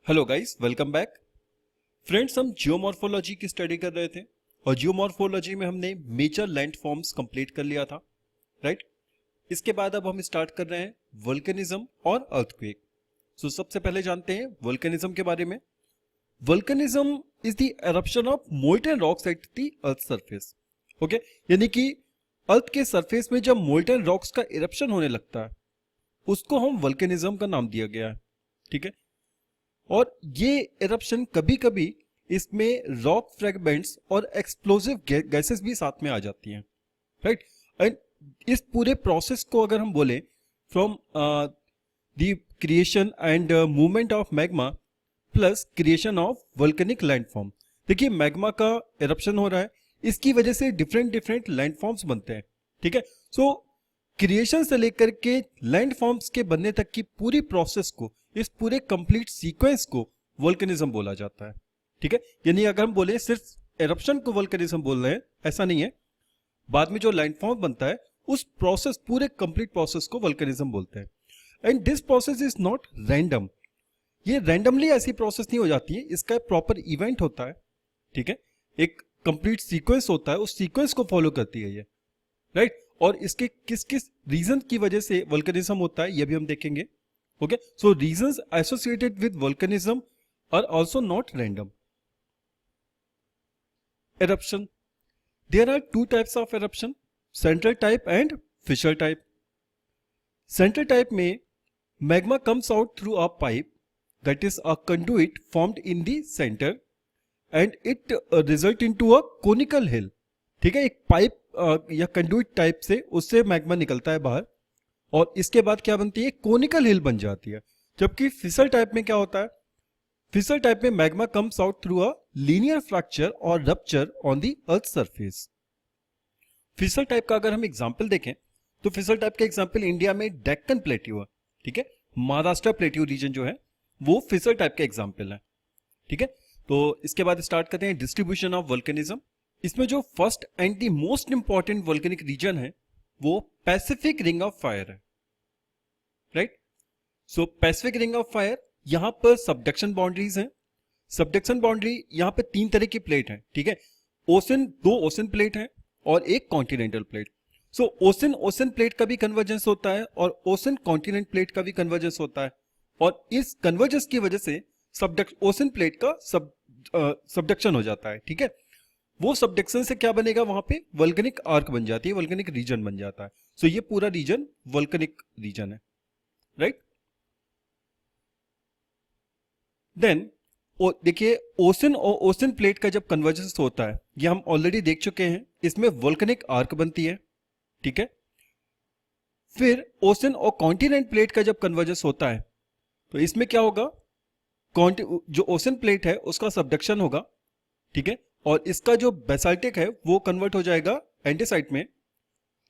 Hello guys, welcome back. Friends, हम geomorphology की study कर रहे थे और जियोमॉर्फोलॉजी में हमने मेजर लैंडफॉर्म्स कंप्लीट कर लिया था, राइट। इसके बाद अब हम स्टार्ट कर रहे हैं वोल्केनिज्म और अर्थक्वेक। सो सबसे पहले जानते हैं वोल्केनिज्म के बारे में। Volcanism is the eruption of molten rocks at the earth surface. Okay, यानी कि अर्थ के सरफेस में जब मोल्टन रॉक्स का इरप्शन होने लगता है उसको हम वोल्केनिज्म का नाम दिया गया है, ठीक है। और ये एरप्शन कभी कभी इसमें रॉक फ्रेगमेंट्स और एक्सप्लोसिव गैसेस भी साथ में आ जाती हैं, राइट। एंड इस पूरे प्रोसेस को अगर हम बोले from the creation and movement of magma plus creation of volcanic landform. देखिए, मैग्मा का एरप्शन हो रहा है, इसकी वजह से डिफरेंट डिफरेंट लैंडफॉर्म्स बनते हैं, ठीक है। सो क्रिएशन से लेकर के लैंडफॉर्म्स के बनने तक की पूरी प्रोसेस को, इस पूरे कंप्लीट सीक्वेंस को वोल्केनिज्म बोला जाता है, ठीक है। यानी अगर हम बोले सिर्फ एरप्शन को वोल्केनिज्म बोल रहे हैं, ऐसा नहीं है। बाद में जो लैंडफॉर्म बनता है उस प्रोसेस, पूरे कंप्लीट प्रोसेस को वोल्केनिज्म बोलते हैं। And this process is not random. ये रैंडमली ऐसी प्रोसेस नहीं हो जाती है, इसका प्रॉपर इवेंट होता है, ठीक है। एक कंप्लीट सीक्वेंस होता है, उस सीक्वेंस को फॉलो करती है ये, राइट। और इसके किस किस रीजन की वजह से वोल्केनिज्म होता है ये भी हम देखेंगे। Okay, so reasons associated with volcanism are also not random. eruption, there are two types of eruption, central type and fissure type. Central type में magma comes out through a pipe, that is a conduit formed in the center, and it result into a conical hill, ठीक है। एक pipe या conduit type से उससे magma निकलता है बाहर और इसके बाद क्या बनती है, कोनिकल हिल बन जाती है। जबकि फिसल टाइप में क्या होता है, फिसल टाइप में magma comes out through a linear fracture और rupture on the earth surface. Fissure type का अगर हम एग्जांपल देखें तो फिसल टाइप का एग्जांपल इंडिया में डेक्कन प्लेट्यू है, ठीक है। महाराष्ट्र प्लेट्यू रीजन जो है वो फिसल टाइप का एग्जांपल है, ठीक है। तो इसके बाद स्टार्ट करते हैं डिस्ट्रीब्यूशन ऑफ वोल्केनिज्म। इसमें जो first and the most important volcanic region है वो पैसिफिक रिंग ऑफ फायर है, right. So Pacific ring of fire, यहां पर सबडक्शन बाउंड्रीज हैं। सबडक्शन बाउंड्री यहां पे तीन तरह की प्लेट है, ठीक है। ओशन, दो ओशन प्लेट है और एक कॉन्टिनेंटल प्लेट। सो ओशन ओशन प्लेट का भी कन्वर्जेंस होता है और ओशन कॉन्टिनेंट प्लेट का भी कन्वर्जेंस होता है और इस कन्वर्जेंस की वजह से ओशन प्लेट का सबडक्शन हो जाता है, ठीक है। वो सबडक्शन से क्या बनेगा, वहां पे वोल्केनिक आर्क बन जाती है, वोल्केनिक रीजन बन जाता है। सो ये पूरा रीजन वोल्केनिक रीजन है, राइट। देन देखिए, ओशन और ओशन प्लेट का जब कन्वर्जेंस होता है, ये हम ऑलरेडी देख चुके हैं, इसमें वोल्केनिक आर्क बनती है, ठीक है। फिर ओशन और कॉन्टिनेंट प्लेट का जब कन्वर्जेंस होता है तो इसमें क्या होगा, जो ओशन प्लेट है उसका सबडक्शन होगा, ठीक है। और इसका जो बेसाल्टिक है वो कन्वर्ट हो जाएगा एंडेसाइट में,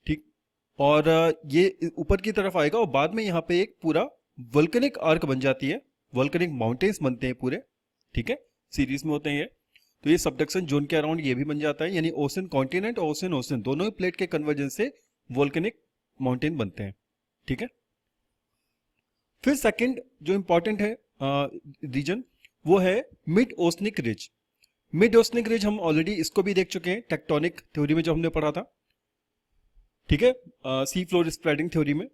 ठीक। और ये ऊपर की तरफ आएगा और बाद में यहाँ पे एक पूरा वोल्केनिक आर्क बन जाती है, वोल्केनिक माउंटेन्स बनते हैं पूरे, ठीक है। सीरीज में होते हैं ये। तो ये सबडक्शन जोन के अराउंड ये भी बन जाता है, यानी ओशन कॉन्टिनेंट और ओशन ओशन दोनों ही प्लेट के कन्वर्जेंस से वोल्केनिक माउंटेन बनते हैं, ठीक है। फिर सेकंड जो इंपॉर्टेंट है रीजन वो है mid oceanic ridge. Mid oceanic ridge हम ऑलरेडी इसको भी देख चुके हैं टेक्टोनिक थ्योरी में जो हमने पढ़ा था, ठीक है, सी फ्लोर स्प्रेडिंग थ्योरी में।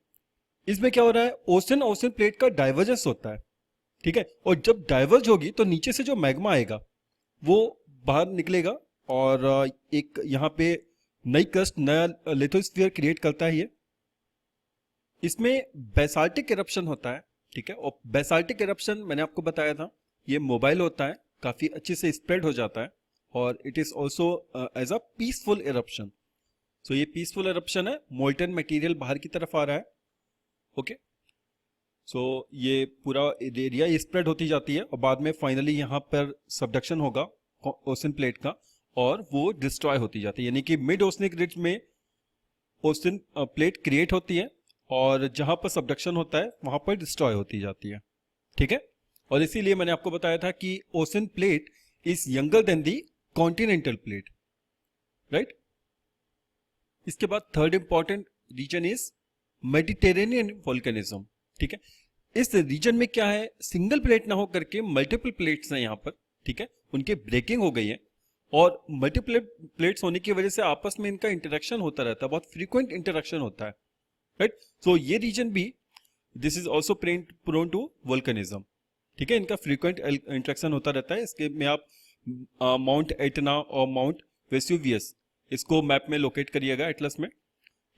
इसमें क्या हो रहा है, ओशन ओशन प्लेट का डाइवर्जेंस होता है, ठीक है। और जब डाइवर्ज होगी तो नीचे से जो मैग्मा आएगा वो बाहर निकलेगा और एक यहाँ पे नई क्रस्ट, नया लिथोस्फीयर क्रिएट करता है ये। इसमें बेसाल्टिक इरप्शन होता है, ठीक है। और बेसाल्टिक इरप्शन मैंने आपको बताया था ये मोबाइल होता है, काफी अच्छे से स्प्रेड हो जाता है और it is also as a peaceful eruption. So ये पीसफुल इरप्शन है, मोल्टन मटेरियल बाहर की तरफ आ रहा है, ओके। सो ये पूरा एरिया स्प्रेड होती जाती है और बाद में फाइनली यहाँ पर सबडक्शन होगा ओशन प्लेट का और वो डिस्ट्रॉय होती जाती है। यानी कि मिड ओशनिक रिज में ओशन प्लेट क्रिएट होती है और जहां पर सबडक्शन होता है वहां पर डिस्ट्रॉय होती जाती है, ठीक है। और इसीलिए मैंने आपको बताया था कि ocean plate is younger than the continental plate, right. इसके बाद third important region is Mediterranean volcanism, ठीक है। इस रीजन में क्या है, सिंगल प्लेट ना हो करके मल्टीपल प्लेट्स हैं यहाँ पर, ठीक है, उनकी ब्रेकिंग हो गई है और मल्टीपल प्लेट्स होने की वजह से आपस में इनका इंटरेक्शन होता रहता है, बहुत फ्रीक्वेंट इंटरेक्शन होता है, राइट। सो ये रीजन भी this is also prone to volcanism, ठीक है, इनका फ्रीक्वेंट इंटरेक्शन होता रहता है। इसके में आप माउंट एटना और माउंट वेसुवियस इसको मैप में लोकेट करिएगा एटलस में,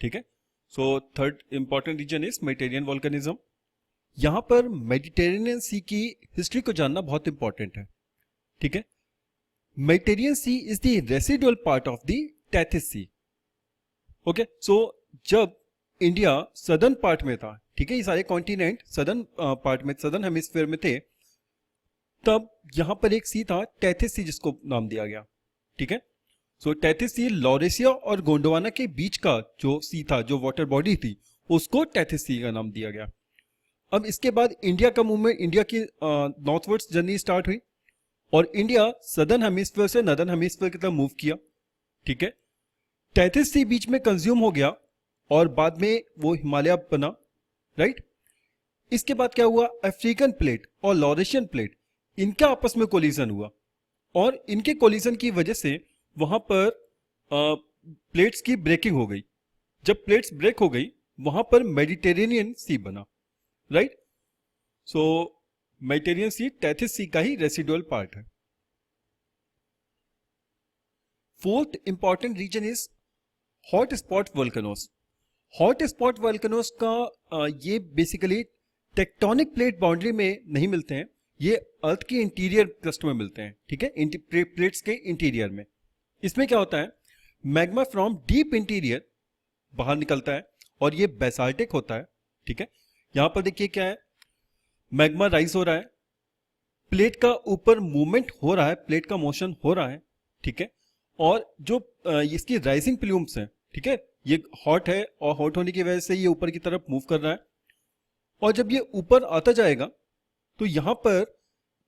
ठीक है। So third important region is Mediterranean volcanism. यहां पर मेडिटेरेनियन सी की हिस्ट्री को जानना बहुत इंपॉर्टेंट है, ठीक है। Mediterranean sea is the residual part of the Tethys sea, okay. So जब इंडिया सदर्न पार्ट में था, ठीक है, ये सारे कॉन्टिनेंट सदर्न पार्ट में, सदर्न हेमिस्फीयर में थे, तब यहां पर एक सी था टेथिस सी जिसको नाम दिया गया, ठीक है। सो टेथिस सी लॉरेशिया और गोंडवाना के बीच का जो सी था, जो वाटर बॉडी थी, उसको टेथिस सी का नाम दिया गया। अब इसके बाद इंडिया का मूवमेंट, इंडिया की नॉर्थवर्ड्स जर्नी स्टार्ट हुई और इंडिया सदर्न हेमिस्फीयर से नॉर्दर्न हेमिस्फीयर की तरफ मूव किया, ठीक है। टेथिस सी बीच में कंज्यूम हो गया और बाद में वो हिमालय बना, राइट। इसके बाद क्या हुआ, अफ्रीकन प्लेट और लॉरेशियन प्लेट, इनका आपस में कोलिजन हुआ और इनके कोलिजन की वजह से वहां पर प्लेट्स की ब्रेकिंग हो गई। जब प्लेट्स ब्रेक हो गई वहां पर मेडिटेरेनियन सी बना, right. So Mediterranean sea Tethys sea का ही रेसिडुअल पार्ट है। Fourth important region is hot spot volcanoes. Hot spot volcanoes का ये बेसिकली टेक्टोनिक प्लेट बाउंड्री में नहीं मिलते हैं, ये अर्थ के इंटीरियर क्रस्ट में मिलते हैं, ठीक है, प्लेट्स के इंटीरियर में। इसमें क्या होता है, मैग्मा फ्रॉम डीप इंटीरियर बाहर निकलता है और ये बेसाल्टिक होता है, ठीक है। यहां पर देखिए क्या है, मैग्मा राइज हो रहा है, प्लेट का ऊपर मूवमेंट हो रहा है, प्लेट का मोशन हो रहा है, ठीक है। और जो इसकी राइजिंग प्लूम्स हैं, ठीक है, ये हॉट है और हॉट होने की वजह से ये ऊपर की तरफ मूव कर रहा है और जब ये ऊपर आता जाएगा तो यहां पर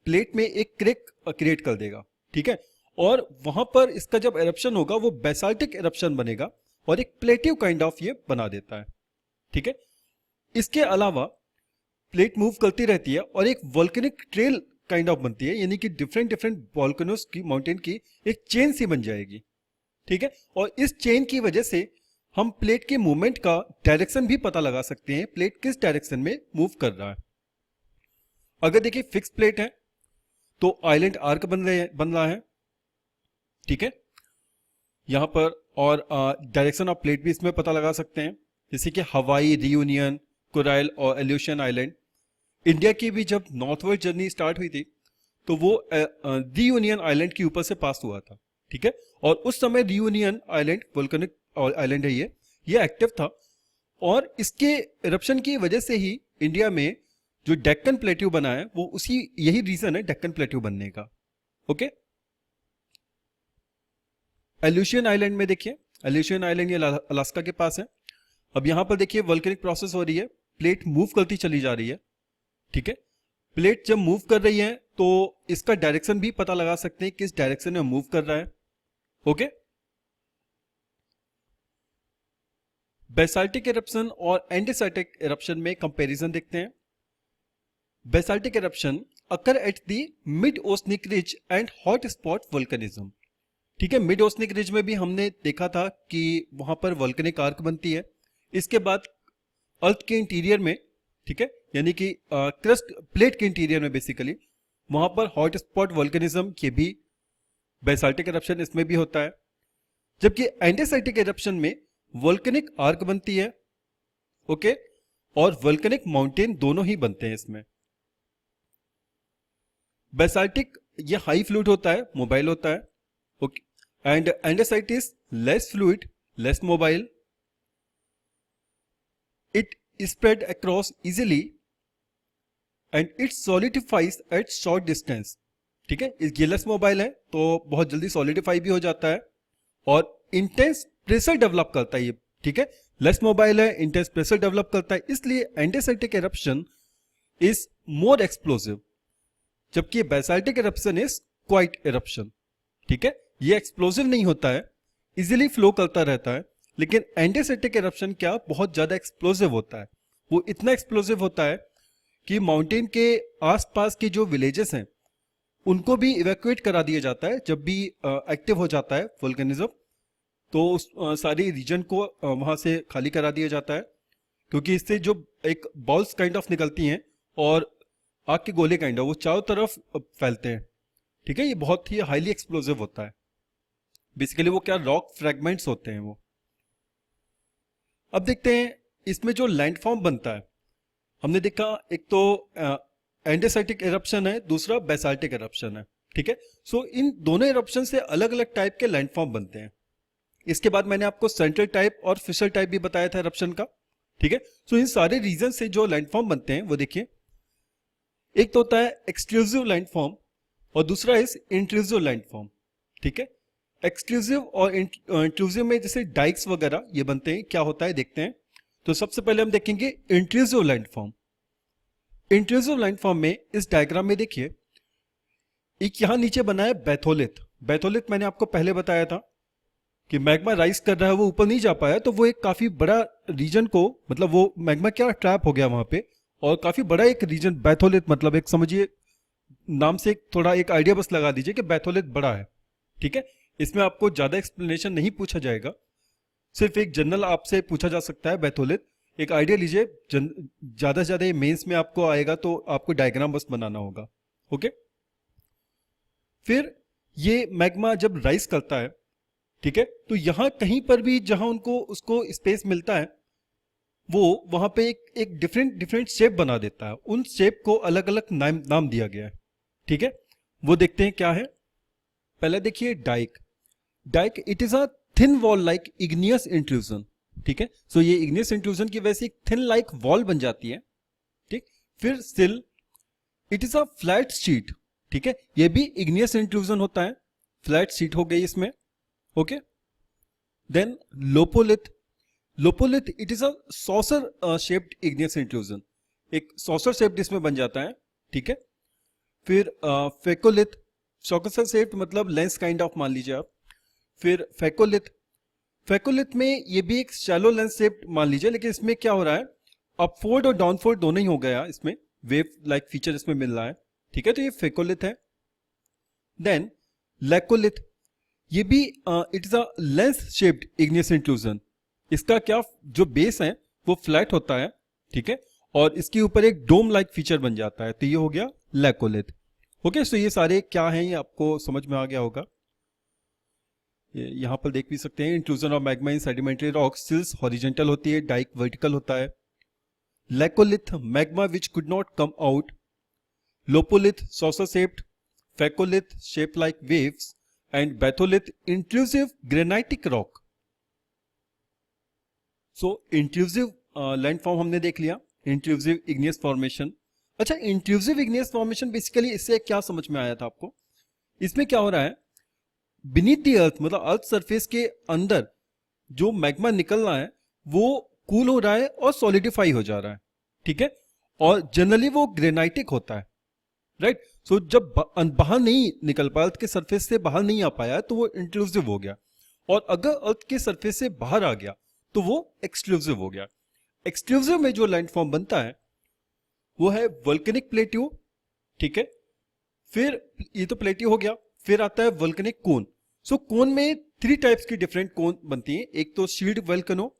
प्लेट में एक क्रैक क्रिएट कर देगा, ठीक है। और वहां पर इसका जब एरप्शन होगा वो बेसाल्टिक एरप्शन बनेगा और एक प्लेटिव काइंड ऑफ ये बना देता है, ठीक है। इसके अलावा प्लेट मूव करती रहती है और एक वोल्केनिक ट्रेल काइंड ऑफ बनती है, यानी कि डिफरेंट डिफरेंट वोल्केनोस की, माउंटेन की एक चेन सी बन जाएगी, ठीक है। और इस चेन की वजह से हम प्लेट के मूवमेंट का डायरेक्शन भी पता लगा सकते हैं, प्लेट किस डायरेक्शन में मूव कर रहा है। अगर देखिए फिक्स प्लेट है तो आइलैंड आर्क बन रहा है, ठीक है, यहां पर। और डायरेक्शन ऑफ प्लेट भी इसमें पता लगा सकते हैं, जैसे कि हवाई, रियूनियन, कोराइल और एल्यूशियन आइलैंड। इंडिया की भी जब नॉर्थवर्ड जर्नी स्टार्ट हुई थी तो वो रियूनियन आइलैंड के ऊपर से पास हुआ था, ठीक है। और उस समय रियूनियन आइलैंड वोल्केनिक आइलैंड है, ये एक्टिव था और इसके इरप्शन की वजह से ही इंडिया में जो डेक्कन प्लेट्यू बना है वो उसी, यही रीजन है डेक्कन प्लेट्यू बनने का, ओके। एल्यूशियन आइलैंड में देखिए, एल्यूशियन आइलैंड ये अलास्का के पास है। अब यहां पर देखिए वोल्केनिक प्रोसेस हो रही है, प्लेट मूव करती चली जा रही है, ठीक है। प्लेट जब मूव कर रही है तो इसका डायरेक्शन भी पता लगा सकते हैं किस डायरेक्शन में मूव कर रहा है, ओके। बेसाल्टिक इरप्शन और एंडेसाइटिक इरप्शन में कंपैरिजन देखते हैं। Basaltic eruption occur at the mid oceanic ridge and hot spot volcanism, ठीक है। मिड ओसनिक रिज में भी हमने देखा था कि वहां पर वोल्केनिक आर्क बनती है। इसके बाद अर्थ के इंटीरियर में, ठीक है, यानी कि क्रस्ट प्लेट के इंटीरियर में बेसिकली वहां पर हॉट स्पॉट वोल्केनिज्म के भी बेसाल्टिक इरप्शन इसमें भी होता है। जबकि एंडेसाइटिक इरप्शन में वोल्केनिक आर्क बनती है, ओके, और वोल्केनिक माउंटेन दोनों ही बनते हैं इसमें। बेसाल्टिक ये हाई फ्लूइड होता है, मोबाइल होता है, okay, and andesite is less fluid, less mobile, it spread across easily and it solidifies at short distance, ठीक है। ये लेस मोबाइल है तो बहुत जल्दी सॉलिडिफाई भी हो जाता है और इंटेंस प्रेशर डेवलप करता है ये, ठीक है। लेस मोबाइल है, इंटेंस प्रेशर डेवलप करता है, इसलिए andesitic eruption is more explosive, जबकि basaltic eruption is quiet eruption, ठीक है। ये एक्सप्लोसिव नहीं होता है, इजिली फ्लो करता रहता है, लेकिन एंडेसाइटिक इरप्शन क्या बहुत ज्यादा एक्सप्लोसिव होता है। वो इतना एक्सप्लोसिव होता है कि माउंटेन के आसपास के जो विलेजेस हैं उनको भी इवैक्यूएट करा दिया जाता है जब भी एक्टिव हो जाता है वोल्केनिज्म। तो उस सारी रीजन को वहां से खाली करा दिया जाता है, क्योंकि इससे जो एक बॉल्स काइंड ऑफ निकलती हैं और आग के गोले काइंड ऑफ वो चारों तरफ फैलते हैं। ठीक है, ये बहुत ही हाईली एक्सप्लोसिव होता है। बेसिकली वो क्या रॉक फ्रेगमेंट्स होते हैं वो। अब देखते हैं इसमें जो लैंडफॉर्म बनता है। हमने देखा एक तो एंडेसाइटिक एरप्शन है, दूसरा बेसाल्टिक एरप्शन है। ठीक है, सो इन दोनों एरप्शन से अलग अलग टाइप के लैंडफॉर्म बनते हैं। इसके बाद मैंने आपको सेंट्रल टाइप और फिशर टाइप भी बताया था एरप्शन का। ठीक है, सो इन सारे रीजन से जो लैंडफॉर्म बनते हैं वो देखिए, एक तो होता है एक्सक्लूसिव लैंडफॉर्म और दूसरा इज इंट्रूसिव लैंडफॉर्म। ठीक है, एक्सक्लूसिव और इंट्रूसिव में जैसे डाइक्स वगैरह ये बनते हैं, क्या होता है देखते हैं। तो सबसे पहले हम देखेंगे इंट्रूसिव लैंडफॉर्म। इंट्रूसिव लैंडफॉर्म में इस डायग्राम में देखिए, एक यहां नीचे बना है बैथोलिथ। बैथोलिथ मैंने आपको पहले बताया था कि मैग्मा राइज कर रहा है, वो ऊपर नहीं जा पाया, तो वो एक काफी बड़ा रीजन को, मतलब वो मैग्मा क्या ट्रैप हो गया वहां पे, और काफी बड़ा एक रीजन बैथोलिथ, मतलब एक समझिए नाम से थोड़ा एक आइडिया बस लगा दीजिए कि बैथोलिथ बड़ा है। ठीक है, इसमें आपको ज्यादा एक्सप्लेनेशन नहीं पूछा जाएगा, सिर्फ एक जनरल आपसे पूछा जा सकता है बैथोलिथ। एक आइडिया लीजिए, ज्यादा से ज्यादा ये मेंस में आपको आएगा तो आपको डायग्राम बस बनाना होगा। ओके, फिर ये मैग्मा जब राइज करता है, ठीक है, तो यहां कहीं पर भी जहां उनको उसको स्पेस मिलता है वो वहां पे एक डिफरेंट शेप बना देता है। उन शेप को अलग अलग नाम दिया गया है। ठीक है, वो देखते हैं क्या है। पहले देखिए dyke. Dyke it is a thin wall like igneous intrusion. ठीक है, सो ये इग्नियस इंट्रूजन की वजह से एक थिन लाइक वॉल बन जाती है। ठीक, फिर सिल it is a flat sheet. ठीक है, ये भी इग्नियस इंट्रूजन होता है, फ्लैट शीट हो गई इसमें। Okay, then lopolith. Lopolith it is a saucer shaped igneous intrusion, एक सॉसर शेप्ड इसमें बन जाता है। ठीक है, फिर फेकोलिथ, सॉसर शेप्ड मतलब लेंस काइंड ऑफ मान लीजिए आप। फिर फेकोलिथ, फेकोलिथ में ये भी एक शैलो लेंस शेप्ड मान लीजिए, लेकिन इसमें क्या हो रहा है, अपफोल्ड और डाउनफोल्ड दोनों ही हो गया, इसमें वेव लाइक फीचर इसमें मिल रहा है। ठीक है, तो ये फेकोलिथ है। देन लैकोलिथ, ये भी it is a lens shaped igneous intrusion. इसका क्या जो बेस है वो फ्लैट होता है। ठीक है, और इसके ऊपर एक डोम लाइक फीचर बन जाता है, तो ये हो गया लैकोलिथ। ओके, सो ये सारे क्या हैं ये आपको समझ में आ गया होगा। यहां पर देख भी सकते हैं, intrusion of magma in sedimentary rock, sills horizontal होती है, डाइक वर्टिकल होता है। Laccolith magma which could not come out. Lopolith saucer shaped. Phacolith shape like waves and batholith intrusive granitic rock. So intrusive landform हमने देख लिया, intrusive igneous formation. अच्छा, intrusive igneous formation basically इससे क्या समझ में आया था आपको, इसमें क्या हो रहा है, बीनीथ द अर्थ मतलब अर्थ सरफेस के अंदर जो मैग्मा निकल रहा है वो कूल हो रहा है और सॉलिडिफाई हो जा रहा है। ठीक है, और जनरली वो ग्रेनाइटिक होता है, राइट। सो जब बाहर नहीं निकल पाया, अर्थ के सरफेस से बाहर नहीं आ पाया, तो वो इंट्रूसिव हो गया, और अगर अर्थ के सरफेस से बाहर आ गया तो वो एक्सक्लूसिव हो गया। एक्सक्लूसिव में जो लैंडफॉर्म बनता है वो है वोल्केनिक प्लेट्यू। ठीक है, फिर ये तो प्लेट्यू हो गया, फिर आता है वोल्केनिक कोन। सो कोन में 3 टाइप्स की डिफरेंट कोन बनती हैं, एक तो shield volcano,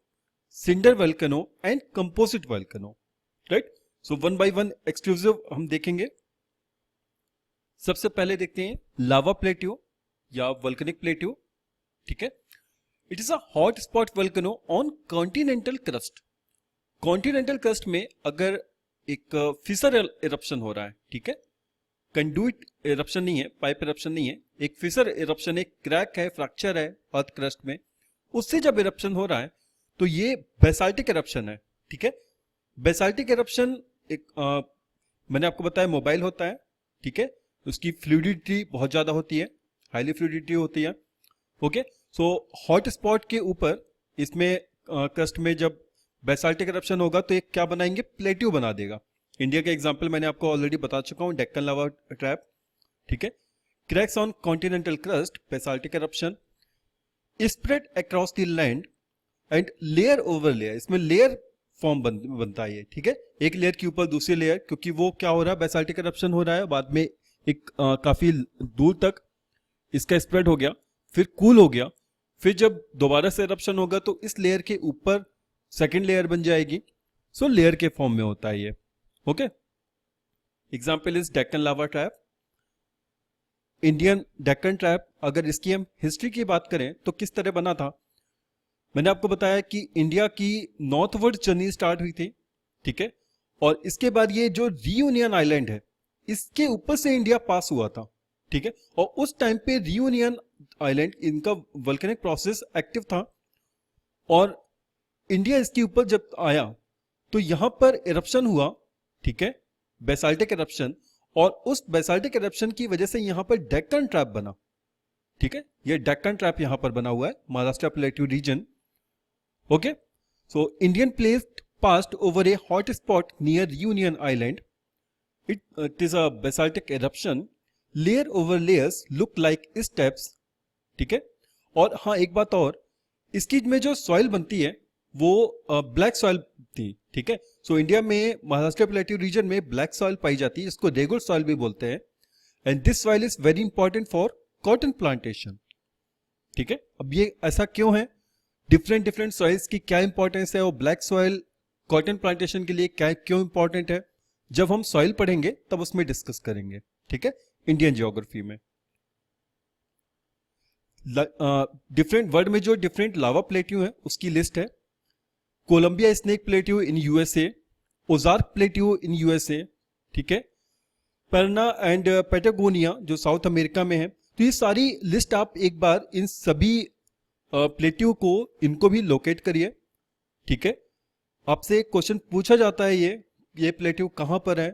cinder volcano and composite volcano, right. So one by one exclusive हम देखेंगे। सबसे पहले देखते हैं लावा प्लेट्यू या वोल्केनिक प्लेट्यू। ठीक है, it is a hot spot volcano on continental crust. Continental crust में अगर एक फिसर इरप्शन हो रहा है, ठीक है, कंडुइट इरप्शन नहीं है, पाइप इरप्शन नहीं है, एक फिसर इरप्शन, एक क्रैक है, फ्रैक्चर है अर्थ क्रस्ट में, उससे जब इरप्शन हो रहा है तो ये बेसाल्टिक इरप्शन है। ठीक है, बेसाल्टिक इरप्शन एक मैंने आपको बताया मोबाइल होता है। ठीक है, उसकी फ्लूइडिटी बहुत ज्यादा होती है, हाईली फ्लूइडिटी होती है। ओके, सो हॉट स्पॉट के ऊपर इसमें क्रस्ट में जब बेसाल्टिक इरप्शन होगा तो एक क्या बनाएंगे, प्लेट्यू बना देगा। इंडिया का एग्जांपल मैंने आपको ऑलरेडी बता चुका हूं, डेक्कन लावा ट्रैप। ठीक है, cracks on continental crust, basaltic eruption, spread across the land and layer over layer. इसमें लेयर फॉर्म बनता है ये, ठीक है, एक लेयर के ऊपर दूसरी लेयर, क्योंकि वो क्या हो रहा है, बेसाल्टिक इरप्शन हो रहा है, बाद में एक काफी दूर तक इसका स्प्रेड हो गया, फिर कूल हो गया, फिर जब दोबारा से इरप्शन होगा तो इस लेयर के ऊपर सेकेंड लेयर बन जाएगी। सो लेयर के फॉर्म में होता है ये। Okay, example is Deccan lava trap, Indian Deccan trap. अगर इसकी हम हिस्ट्री की बात करें तो किस तरह बना था, मैंने आपको बताया कि इंडिया की नॉर्थवर्ड जर्नी स्टार्ट हुई थी, ठीक है, और इसके बाद ये जो रियूनियन आइलैंड है इसके ऊपर से इंडिया पास हुआ था, ठीक है, और उस टाइम पे रियूनियन आइलैंड इनका वोल्केनिक प्रोसेस एक्टिव था, और इंडिया इसके ऊपर जब आया तो यहां पर इरप्शन हुआ, ठीक है, बेसाल्टिक इरप्शन, और उस बेसाल्टिक इरप्शन की वजह से यहां पर डेक्कन ट्रैप बना, ठीक है, ये डेक्कन ट्रैप यहां पर बना हुआ है, Maharashtra plateau region. Okay, so Indian plate passed over a hot spot near Reunion Island. It is a basaltic eruption. Layer over layers look like steps. ठीक है, और हाँ एक बात और, इसकी में जो सॉइल बनती है वो ब्लैक सॉइल थी, ठीक है। सो इंडिया में महाराष्ट्र प्लेट्यू रीजन में ब्लैक सॉइल पाई जाती है, इसको रेगुलर सॉइल भी बोलते हैं, and this soil is very important for cotton plantation, ठीक है। अब ये ऐसा क्यों है, डिफरेंट सॉइल्स की क्या इंपॉर्टेंस है, और ब्लैक सॉइल कॉटन प्लांटेशन के लिए क्या क्यों इंपॉर्टेंट है, जब हम सॉइल पढ़ेंगे तब उसमें डिस्कस करेंगे, ठीक है, इंडियन जियोग्राफी में। डिफरेंट वर्ल्ड में जो डिफरेंट लावा प्लेट्यू है उसकी लिस्ट है। Columbia Snake plateau in USA, Ozark plateau in USA, ठीक है, परना एंड पेटागोनिया जो साउथ अमेरिका में है। तो ये सारी लिस्ट आप एक बार इन सभी प्लेट्यू को इनको भी लोकेट करिए, ठीक है। आपसे एक क्वेश्चन पूछा जाता है ये प्लेट्यू कहां पर है,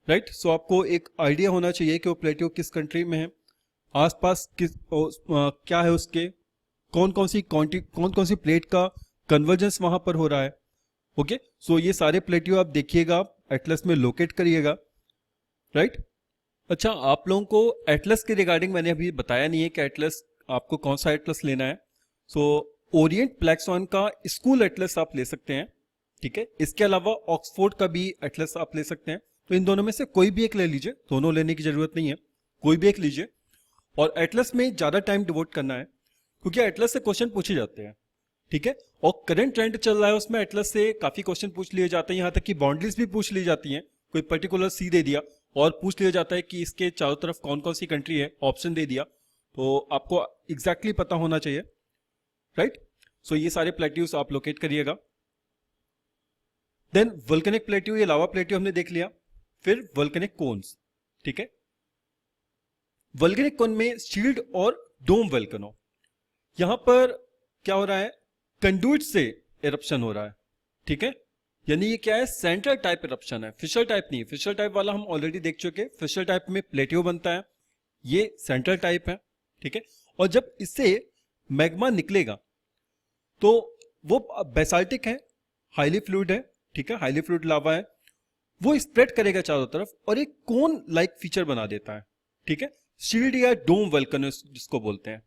राइट। सो आपको एक आइडिया होना चाहिए कि वो प्लेट्यू किस कंट्री में है, आसपास किस क्या है उसके, कौन कौन सी प्लेट का कन्वर्जेंस वहां पर हो रहा है। ओके, सो ये सारे प्लेट्यू आप देखिएगा, एटलस में लोकेट करिएगा, राइट। अच्छा, आप लोगों को एटलस के रिगार्डिंग मैंने अभी बताया नहीं है कि एटलस आपको कौन सा एटलस लेना है। सो ओरिएंट ब्लैक स्वान का स्कूल एटलस आप ले सकते हैं, ठीक है। इसके अलावा ऑक्सफोर्ड का भी एटलस आप ले सकते हैं। तो इन दोनों में से कोई भी एक ले लीजिए, दोनों लेने की जरूरत नहीं है, कोई भी एक लीजिए। और एटलस में ज्यादा टाइम डिवोट करना है क्योंकि एटलस से क्वेश्चन पूछे जाते हैं, ठीक है। और करंट ट्रेंड चल रहा है उसमें एटलस से काफी क्वेश्चन पूछ लिए जाते हैं, यहां तक कि बाउंड्रीज भी पूछ ली जाती हैं। कोई पर्टिकुलर सी दे दिया और पूछ लिया जाता है कि इसके चारों तरफ कौन कौन सी कंट्री है, ऑप्शन दे दिया, तो आपको एग्जैक्टली पता होना चाहिए, राइट। सो ये सारे प्लेट्यूज आप लोकेट करिएगा। देन वोल्केनिक प्लेट्यू, ये लावा प्लेट्यू हमने देख लिया। फिर वोल्केनिक कोन्स, ठीक है। वोल्केनिक कोन में शील्ड और डोम वोल्केनो, यहां पर क्या हो रहा है, कंडुइट से इरप्शन हो रहा है, ठीक है। यानी ये क्या है, सेंट्रल टाइप इरप्शन है, फिशर टाइप नहीं। फिशर टाइप वाला हम ऑलरेडी देख चुके, फिशर टाइप में प्लेट्यू बनता है, ये सेंट्रल टाइप है, ठीक है। और जब इससे मैग्मा निकलेगा तो वो बेसाल्टिक है, हाईली फ्लूइड है, ठीक है, हाईली फ्लूइड लावा है, वो स्प्रेड करेगा चारों तरफ और एक कोन लाइक फीचर बना देता है, ठीक है। शील्ड या डोम वोल्केनो जिसको बोलते हैं,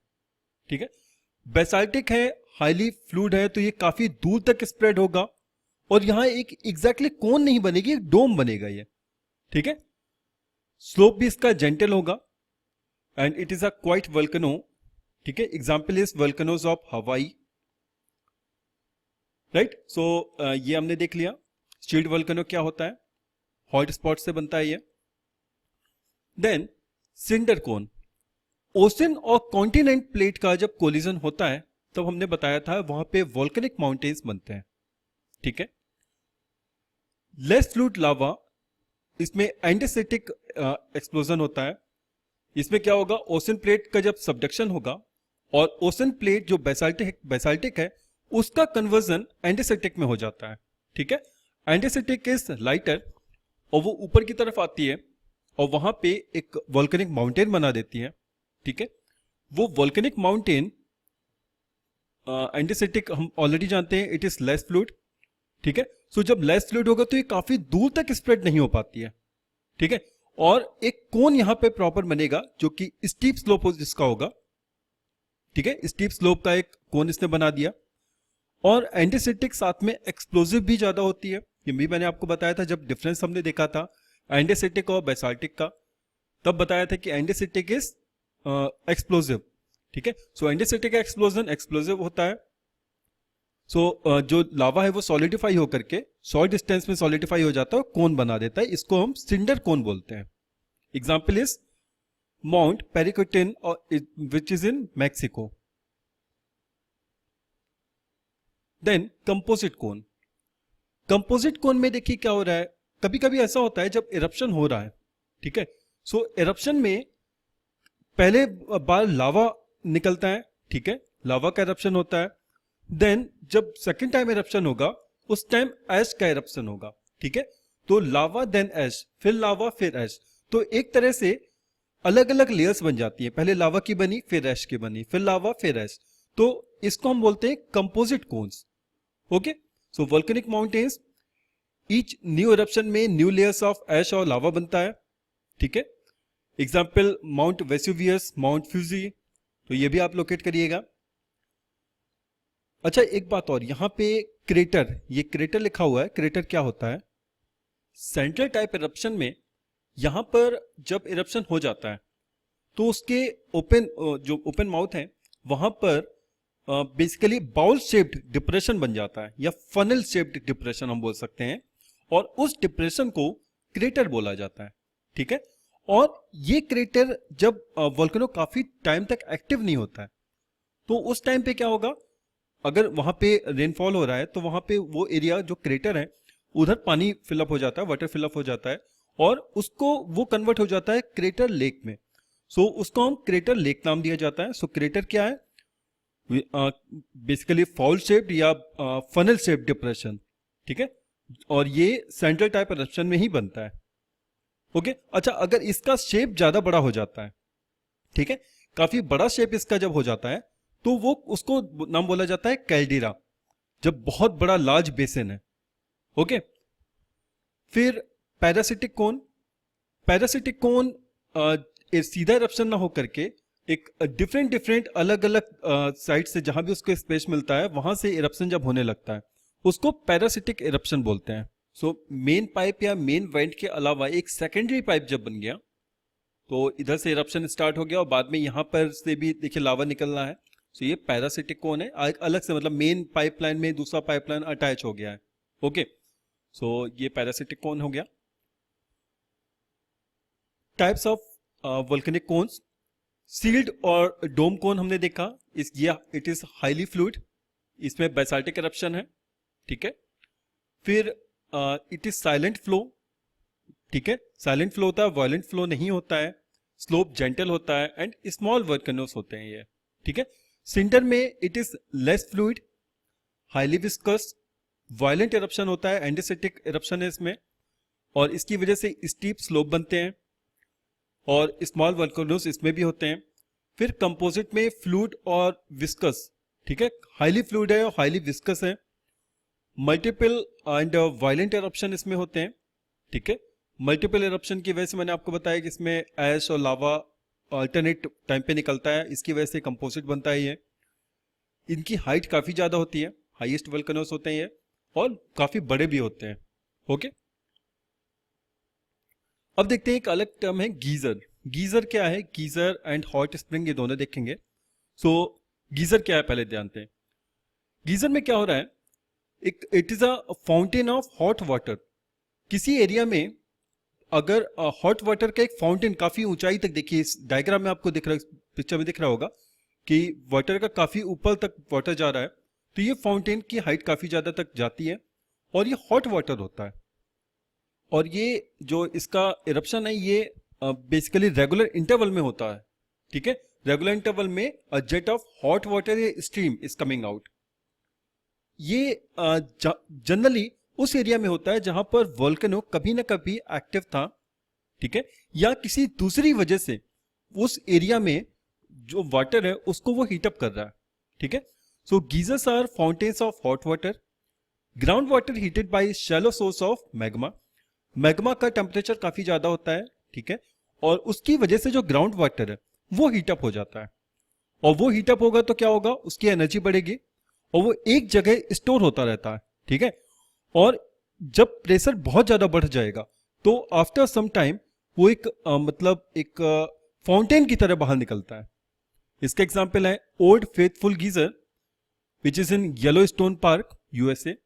ठीक है। बेसाल्टिक है, हाईली फ्लूइड है, तो ये काफी दूर तक स्प्रेड होगा और यहां एक एग्जैक्टली कोन नहीं बनेगी, एक डोम बनेगा ये, ठीक है। स्लोप भी इसका जेंटल होगा and it is a quiet volcano, ठीक है। Example is volcanoes of Hawaii, right. So ये हमने देख लिया। शील्ड वोल्केनो क्या होता है, हॉट स्पॉट से बनता है ये। देन सिंडर कोन, ओशन और कॉन्टिनेंट प्लेट का जब कोलिजन होता है तब हमने बताया था वहां पे वोल्केनिक माउंटेन्स बनते हैं, ठीक है। लेस फ्लूइड लावा, इसमें एंडेसिटिक एक्सप्लोजन होता है। इसमें क्या होगा, ओशन प्लेट का जब सबडक्शन होगा और ओशन प्लेट जो बेसाल्टिक है उसका कन्वर्जन एंडेसिटिक में हो जाता है, ठीक है। एंडेसिटिक इज लाइटर और वो ऊपर की तरफ आती है और वहां पे एक वोल्केनिक माउंटेन बना देती है, ठीक है। वो वोल्केनिक माउंटेन एंडेसिटिक हम ऑलरेडी जानते हैं, इट इज लेस फ्लूइड, ठीक है। सो जब लेस फ्लूइड होगा तो ये काफी दूर तक स्प्रेड नहीं हो पाती है, ठीक है। और एक कोन यहां पे प्रॉपर बनेगा जो कि स्टीप स्लोप जिसका होगा, ठीक है। स्टीप स्लोप का एक कोन इसने बना दिया और एंडीसिटिक साथ में एक्सप्लोजिव भी ज्यादा होती है। ये भी मैंने आपको बताया था जब डिफरेंस हमने देखा था एंडीसिटिक और बेसाल्टिक का, तब बताया था कि एंडीसिटिक इज एक्सप्लोजिव। ठीक है, सो एंडीसिटिक एक्सप्लोजन एक्सप्लोजिव होता है। सो जो लावा है वो सॉलिडिफाई होकर के शॉर्ट डिस्टेंस में सॉलिडिफाई हो जाता है और कोन बना देता है, इसको हम सिंडर कोन बोलते हैं। Example is mount Paricutin which is in Mexico. Then composite cone. Composite cone में देखिए क्या हो रहा है, कभी कभी ऐसा होता है जब इरप्शन हो रहा है, ठीक है, सो इरप्शन में पहले बार लावा निकलता है, ठीक है, लावा का इरप्शन होता है। देन जब सेकंड टाइम इरप्शन होगा उस टाइम ऐश का इरप्शन होगा, ठीक है, तो लावा देन ऐश, फिर लावा फिर ऐश। तो एक तरह से अलग अलग लेयर्स बन जाती है, पहले लावा की बनी फिर ऐश की बनी, फिर लावा फिर ऐश, तो इसको हम बोलते हैं composite cones. Okay, so volcanic mountains, each new eruption में न्यू लेयर्स ऑफ ऐश और लावा बनता है, ठीक है। Example mount Vesuvius, mount Fuji, तो ये भी आप लोकेट करिएगा। अच्छा एक बात और, यहां पे क्रेटर, ये क्रेटर लिखा हुआ है, क्रेटर क्या होता है? सेंट्रल टाइप इरप्शन में यहां पर जब इरप्शन हो जाता है तो उसके ओपन, जो ओपन माउथ है वहां पर बेसिकली बाउल शेप्ड डिप्रेशन बन जाता है, या फनल शेप्ड डिप्रेशन हम बोल सकते हैं, और उस डिप्रेशन को क्रेटर बोला जाता है, ठीक है। और ये क्रेटर जब वोल्केनो काफी टाइम तक एक्टिव नहीं होता है तो उस टाइम पे क्या होगा, अगर वहां पे रेनफॉल हो रहा है तो वहां पे वो एरिया जो क्रेटर है उधर पानी फिलअप हो जाता है, वाटर फिलअप हो जाता है, और उसको वो कन्वर्ट हो जाता है क्रेटर लेक में। सो उसको हम क्रेटर लेक नाम दिया जाता है। सो क्रेटर क्या है? बेसिकली फाउल शेप्ड या फनल शेप्ड डिप्रेशन, ठीक है, और ये सेंट्रल टाइप इरप्शन में ही बनता है। ओके, अच्छा अगर इसका शेप ज्यादा बड़ा हो जाता है, ठीक है, काफी बड़ा शेप इसका जब हो जाता है तो वो उसको नाम बोला जाता है कैल्डेरा, जब बहुत बड़ा लार्ज बेसिन है। ओके, फिर पैरासिटिक कोन। पैरासिटिक कोन सीधा इरप्शन ना होकर के एक डिफरेंट डिफरेंट अलग अलग साइड से जहां भी उसको स्पेस मिलता है वहां से इरप्शन जब होने लगता है उसको पैरासिटिक इरप्शन बोलते हैं। सो मेन पाइप या मेन वेंट के अलावा एक सेकेंडरी पाइप जब बन गया तो इधर से इरप्शन स्टार्ट हो गया और बाद में यहां पर से भी देखिए लावा निकलना है। सो ये पैरासिटिक कोन है, अलग से, मतलब मेन पाइपलाइन में दूसरा पाइपलाइन अटैच हो गया है। ओके, सो ये पैरासिटिक कोन हो गया। Types of volcanic cones, shield और डोम कोन हमने देखा, इट इज हाईली फ्लूइड, इसमें बेसाल्टिक इरप्शन है, ठीक है। फिर इट इज साइलेंट फ्लो, ठीक है, साइलेंट फ्लो होता है, वायलेंट फ्लो नहीं होता है, स्लोप जेंटल होता है, एंड स्मॉल वोल्केनोस होते हैं ये, ठीक है। सिंटर में it is less fluid, highly viscous, violent eruption होता है, एंडीसिटिक इरप्शन है इसमें, और इसकी वजह से स्टीप स्लोप बनते हैं, और स्मॉल वोल्केनोस इसमें भी होते हैं। फिर कंपोजिट में फ्लूइड और विस्कस, ठीक है, हाईली फ्लूइड है और हाईली विस्कस है। मल्टीपल एंड वायलेंट इरप्शन इसमें होते हैं, ठीक है। मल्टीपल इरप्शन की वजह से मैंने आपको बताया कि इसमें ऐश और लावा अल्टरनेट टाइम पे निकलता है, इसकी वजह से कंपोजिट बनता है ये। इनकी हाइट काफी ज्यादा होती है, हाईएस्ट वोल्केनोस होते हैं ये, और काफी बड़े भी होते हैं। ओके, अब देखते हैं एक अलग टर्म है गीजर। गीजर क्या है? गीजर एंड हॉट स्प्रिंग ये दोनों देखेंगे। सो गीजर क्या है पहले जानते हैं। गीजर में क्या हो रहा है, it is a fountain of hot water. किसी एरिया में अगर हॉट वाटर का एक फाउंटेन काफी ऊंचाई तक, देखिए इस डायग्राम में आपको दिख रहा है, पिक्चर में दिख रहा होगा कि वाटर का काफी ऊपर तक वाटर जा रहा है, तो ये फाउंटेन की हाइट काफी ज्यादा तक जाती है और ये हॉट वाटर होता है। और ये जो इसका इरप्शन है ये बेसिकली रेगुलर इंटरवल में होता है, ठीक है। रेगुलर इंटरवल में a jet of hot water या स्ट्रीम इज कमिंग आउट। ये जनरली उस एरिया में होता है जहां पर वोल्केनो कभी ना कभी एक्टिव था, ठीक है, या किसी दूसरी वजह से उस एरिया में जो वाटर है उसको वो हीटअप कर रहा है, ठीक है। So geysers are fountains of hot water. Ground water heated by shallow source of magma. Magma का टेम्परेचर काफी ज्यादा होता है, ठीक है, और उसकी वजह से जो ग्राउंड वाटर है वो हीटअप हो जाता है, और वो हीटअप होगा तो क्या होगा, उसकी एनर्जी बढ़ेगी, और वो एक जगह स्टोर होता रहता है, ठीक है। और जब प्रेशर बहुत ज्यादा बढ़ जाएगा तो आफ्टर सम टाइम वो एक मतलब एक फाउंटेन की तरह बाहर निकलता है। इसका एग्जाम्पल है old faithful geyser which is in Yellowstone park, USA.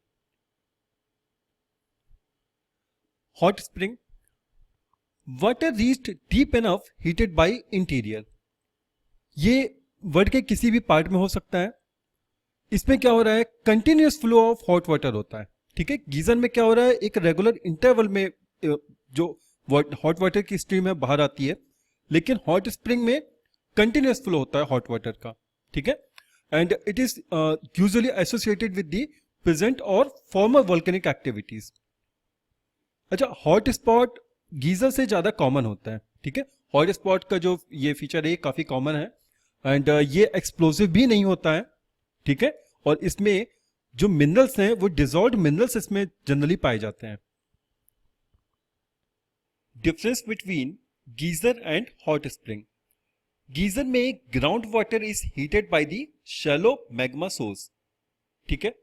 Hot spring, water reached deep enough heated bye interior. ये वर्ल्ड के किसी भी पार्ट में हो सकता है। इसमें क्या हो रहा है, continuous flow of hot water होता है, ठीक है। गीजर में क्या हो रहा है, एक रेगुलर इंटरवल में जो हॉट वाटर की स्ट्रीम है बाहर आती है, लेकिन हॉट स्प्रिंग में कंटिन्यूस फ्लो होता है हॉट वाटर का, ठीक है। And it is usually associated with the present और फॉर्मर वोल्केनिक एक्टिविटीज। अच्छा, हॉट स्पॉट गीजर से ज्यादा कॉमन होता है, ठीक है। हॉट स्पॉट का जो ये फीचर है ये काफी कॉमन है एंड ये एक्सप्लोसिव भी नहीं होता है, ठीक है। और इसमें जो मिनरल्स हैं वो डिजॉल्व्ड मिनरल्स इसमें जनरली पाए जाते हैं। Difference between geyser and hot spring. Geyser में ground water is heated by the shallow magma source, ठीक है।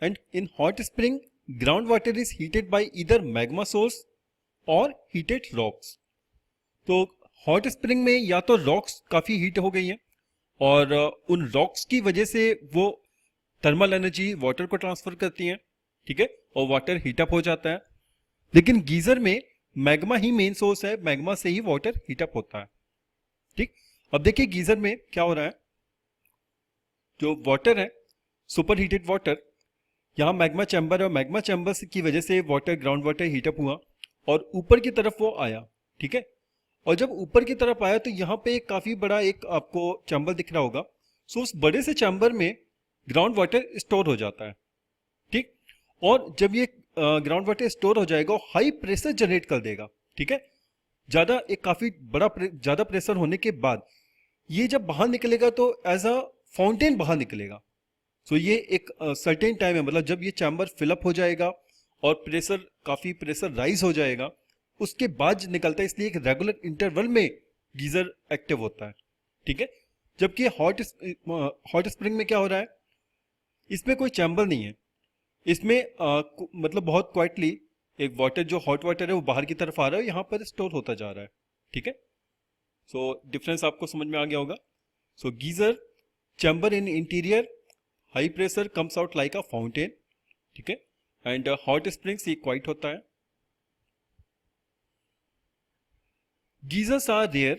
And in hot spring ground water is heated by either magma source और heated rocks. तो hot spring में या तो rocks काफी heat हो गई हैं और उन रॉक्स की वजह से वो थर्मल एनर्जी वाटर को ट्रांसफर करती हैं, ठीक है, और वाटर हीटअप हो जाता है। लेकिन गीजर में मैग्मा ही मेन सोर्स है, मैग्मा से ही वाटर हीटअप होता है, ठीक। अब देखिए गीजर में क्या हो रहा है, जो वाटर है सुपर हीटेड वाटर, यहां मैग्मा चैम्बर है और मैग्मा चैम्बर की वजह से वाटर ग्राउंड वाटर हीटअप हुआ और ऊपर की तरफ वो आया, ठीक है। और जब ऊपर की तरफ आया तो यहाँ पे काफी बड़ा एक आपको चैम्बर दिख रहा होगा। सो उस बड़े से चैम्बर में ग्राउंड वाटर स्टोर हो जाता है, ठीक। और जब ये ग्राउंड वाटर स्टोर हो जाएगा हाई प्रेशर जनरेट कर देगा, ठीक है। ज्यादा एक काफी बड़ा ज्यादा प्रेशर होने के बाद ये जब बाहर निकलेगा तो एज अ फाउंटेन बाहर निकलेगा। सो ये एक सर्टेन टाइम है, मतलब जब ये चैम्बर फिलअप हो जाएगा और काफी प्रेशर राइज हो जाएगा उसके बाद निकलता है, इसलिए एक रेगुलर इंटरवल में गीजर एक्टिव होता है, ठीक है। जबकि हॉट स्प्रिंग में क्या हो रहा है, इसमें कोई चैम्बर नहीं है, इसमें मतलब बहुत क्वाइटली एक वाटर जो हॉट वाटर है वो बाहर की तरफ आ रहा है, यहाँ पर स्टोर होता जा रहा है, ठीक है। सो डिफरेंस आपको समझ में आ गया होगा। So geyser chamber in interior, high pressure comes out like a fountain, ठीक है। एंड हॉट स्प्रिंग्स ये क्वाइट होता है। Geysers are rare.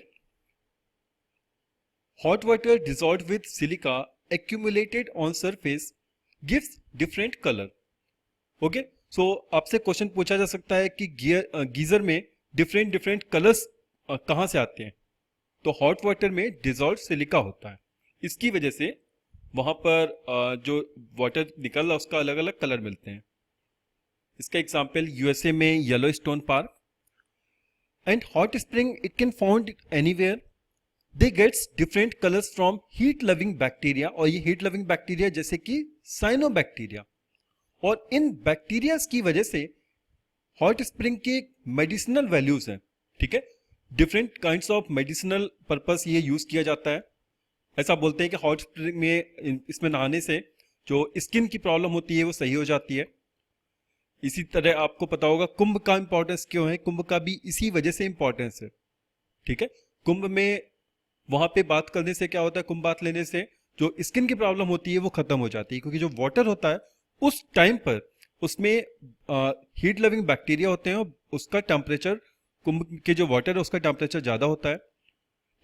Hot water dissolved with silica accumulated on surface gives different color. Okay? So आपसे question पूछा जा सकता है कि गीजर में डिफरेंट कलर्स कहाँ से आते हैं, तो हॉट वाटर में डिजॉल्व सिलिका होता है, इसकी वजह से वहां पर जो वाटर निकल रहा है उसका अलग अलग कलर मिलते हैं। इसका एग्जाम्पल यूएसए में Yellowstone park. And hot spring it can found anywhere. They gets different colors from heat loving bacteria, और ये heat loving bacteria जैसे कि साइनोबैक्टीरिया, और इन बैक्टीरिया की वजह से हॉट स्प्रिंग के मेडिसिनल वैल्यूज हैं, ठीक है। Different kinds of medicinal purpose ये यूज किया जाता है। ऐसा बोलते हैं कि हॉट स्प्रिंग में इसमें नहाने से जो स्किन की प्रॉब्लम होती है वो सही हो जाती है। इसी तरह आपको पता होगा कुंभ का इंपॉर्टेंस क्यों है, कुंभ का भी इसी वजह से इंपॉर्टेंस है, ठीक है। कुंभ में वहां पे बात करने से क्या होता है, कुंभ बात लेने से जो स्किन की प्रॉब्लम होती है वो खत्म हो जाती है, क्योंकि जो वाटर होता है उस टाइम पर उसमें हीट लविंग बैक्टीरिया होते हैं और उसका टेम्परेचर, कुंभ के जो वाटर है उसका टेम्परेचर ज्यादा होता है,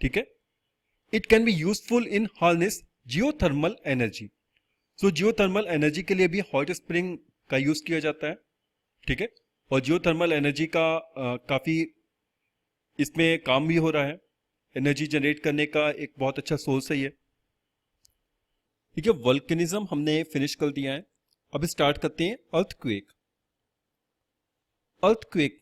ठीक है। It can be useful in harness geothermal energy. So geothermal energy के लिए भी हॉट स्प्रिंग का यूज किया जाता है, ठीक है। और जियोथर्मल एनर्जी का काफी इसमें काम भी हो रहा है, एनर्जी जनरेट करने का एक बहुत अच्छा सोर्स है ये, ठीक है। वोल्केनिज्म हमने फिनिश कर दिया है, अब स्टार्ट करते हैं अर्थक्वेक। अर्थक्वेक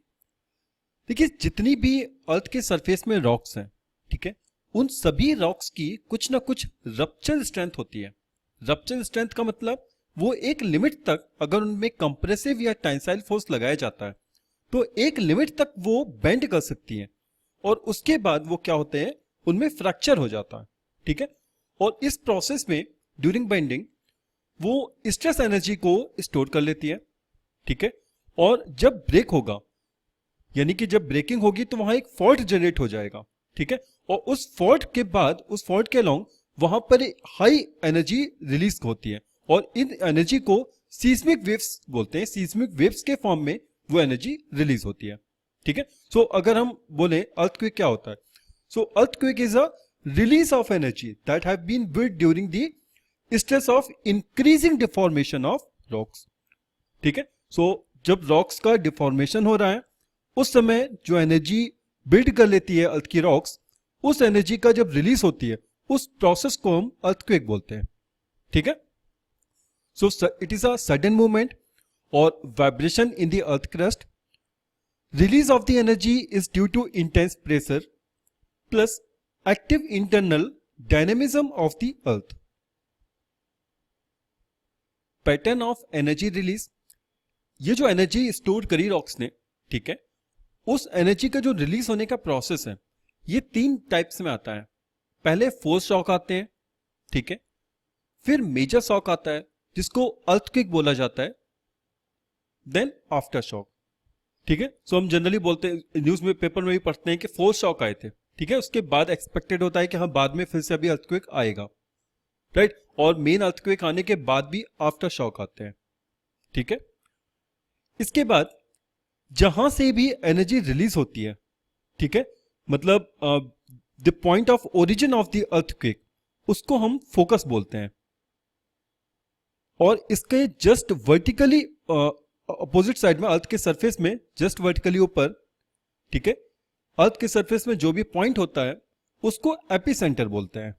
देखिए, जितनी भी अर्थ के सरफेस में रॉक्स हैं, ठीक है, उन सभी रॉक्स की कुछ ना कुछ रप्चर स्ट्रेंथ होती है। रप्चर स्ट्रेंथ का मतलब वो एक लिमिट तक अगर उनमें कंप्रेसिव या टेंसाइल फोर्स लगाया जाता है तो एक लिमिट तक वो बेंड कर सकती है, और उसके बाद वो क्या होते हैं, उनमें फ्रैक्चर हो जाता है, ठीक है। और इस प्रोसेस में ड्यूरिंग बेंडिंग वो स्ट्रेस एनर्जी को स्टोर कर लेती है, ठीक है। और जब ब्रेक होगा, यानी कि जब ब्रेकिंग होगी तो वहां एक फॉल्ट जनरेट हो जाएगा, ठीक है। और उस फॉल्ट के बाद, उस फॉल्ट के अलोंग वहां पर हाई एनर्जी रिलीज होती है, और इन एनर्जी को सीस्मिक वेव्स बोलते हैं। सीस्मिक वेव्स के फॉर्म में वो एनर्जी रिलीज होती है, ठीक है। सो अगर हम बोले अर्थक्वेक क्या होता है, so earthquake is a release of energy that have been built during the stress of increasing deformation of rocks, ठीक है। सो जब रॉक्स का डिफॉर्मेशन हो रहा है, उस समय जो एनर्जी बिल्ड कर लेती है अर्थ की रॉक्स, उस एनर्जी का जब रिलीज होती है, उस प्रोसेस को हम अर्थक्वेक बोलते हैं, ठीक है। So it is a sudden movement और vibration in the earth crust. Release of the energy is due to intense pressure plus active internal dynamism of the earth. Pattern of energy release. ये जो energy store करी rocks ने, ठीक है, उस energy का जो रिलीज होने का प्रोसेस है, ये 3 टाइप्स में आता है. पहले फोर्स शॉक आते हैं, ठीक है, फिर मेजर शॉक आता है जिसको अर्थक्वेक बोला जाता है, देन आफ्टर शॉक, ठीक है. सो हम जनरली बोलते हैं, न्यूज में पेपर में भी पढ़ते हैं कि फोर्स शॉक आए थे, ठीक है, उसके बाद एक्सपेक्टेड होता है कि हाँ बाद में फिर से अभी अर्थक्वेक आएगा, राइट. और मेन अर्थक्वेक आने के बाद भी आफ्टर शॉक आते हैं, ठीक है. इसके बाद जहां से भी एनर्जी रिलीज होती है, ठीक है, मतलब the point of origin of the earthquake, उसको हम फोकस बोलते हैं. और इसके जस्ट वर्टिकली अपोजिट साइड में, अर्थ के सरफेस में जस्ट वर्टिकली ऊपर, ठीक है, अर्थ के सरफेस में जो भी पॉइंट होता है उसको एपिसेंटर बोलते हैं,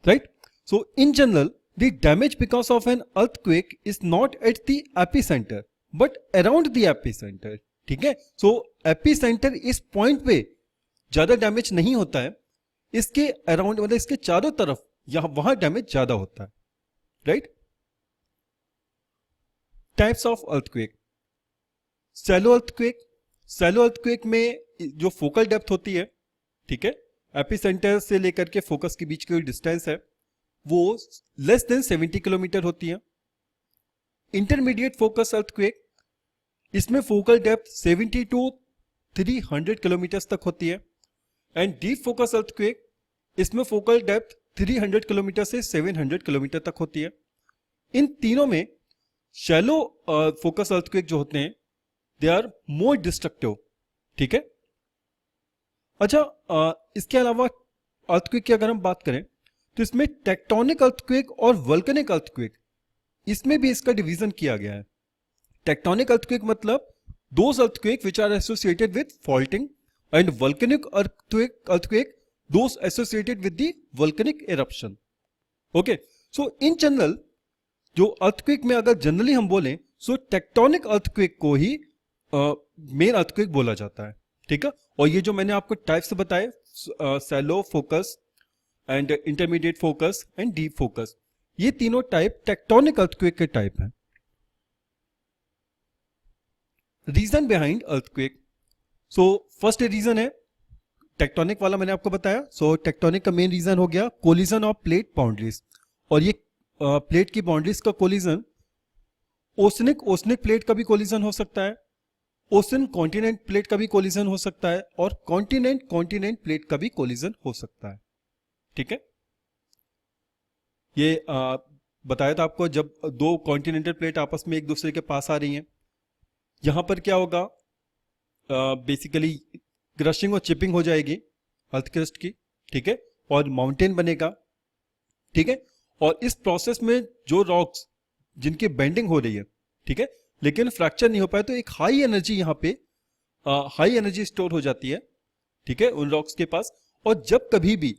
right. So in general the damage because of an earthquake is not at the epicentre but around the epicentre, ठीक है. सो एपिसेंटर इस पॉइंट पे ज्यादा डैमेज नहीं होता है, इसके अराउंड मतलब इसके चारों तरफ यहां वहां डैमेज ज्यादा होता है, right. Types of earthquake. Shallow earthquake. Shallow earthquake में जो फोकल डेप्थ होती है, ठीक है, एपिसेंटर से लेकर के फोकस के बीच की डिस्टेंस है, वो लेस देन 70 किलोमीटर होती है. इंटरमीडिएट फोकस अर्थक्वेक, इसमें फोकल डेप्थ 70 टू 300 किलोमीटर तक होती है. एंड डीप फोकस अर्थक्वेक, इसमें फोकल डेप्थ 300 किलोमीटर से 700 किलोमीटर तक होती है. इन तीनों में शैलो फोकस अर्थक्वेक जो होते हैं, दे आर मोर डिस्ट्रक्टिव, ठीक है. अच्छा, इसके अलावा अर्थक्वेक की अगर हम बात करें तो इसमें टेक्टोनिक अर्थक्वेक और वोल्केनिक अर्थक्वेक, इसमें भी इसका डिवीजन किया गया है. टेक्टोनिक अर्थक्वेक मतलब those earthquake which are associated with faulting, and volcanic earthquake those associated with the volcanic eruption. Okay, so in general जो अर्थक्वेक में अगर जनरली हम बोलें, सो टेक्टोनिक अर्थक्वेक को ही मेन अर्थक्वेक बोला जाता है, ठीक है. और ये जो मैंने आपको टाइप्स बताए, shallow focus and intermediate focus and deep focus, ये तीनों टाइप टेक्टोनिक अर्थक्वेक के टाइप हैं. Reason behind earthquake. So first reason है टेक्टोनिक वाला, मैंने आपको बताया. सो टेक्टोनिक का मेन रीजन हो गया कोलिजन ऑफ प्लेट बाउंड्रीज. और ये प्लेट की बाउंड्रीज का कोलिजन ओशनिक प्लेट का भी कोलिजन हो सकता है, ओशन कॉन्टिनेंट प्लेट का भी कोलिजन हो सकता है, और कॉन्टिनेंट प्लेट का भी कोलिजन हो सकता है, ठीक है. ये बताया था आपको, जब दो कॉन्टिनेंटल प्लेट आपस में एक दूसरे के पास आ रही हैं, यहां पर क्या होगा, बेसिकली क्रशिंग और चिपिंग हो जाएगी अर्थ क्रस्ट की, ठीक है, और माउंटेन बनेगा, ठीक है. और इस प्रोसेस में जो रॉक्स जिनकी बेंडिंग हो रही है, ठीक है, लेकिन फ्रैक्चर नहीं हो पाए, तो एक हाई एनर्जी यहाँ पे हाई एनर्जी स्टोर हो जाती है, ठीक है, उन रॉक्स के पास. और जब कभी भी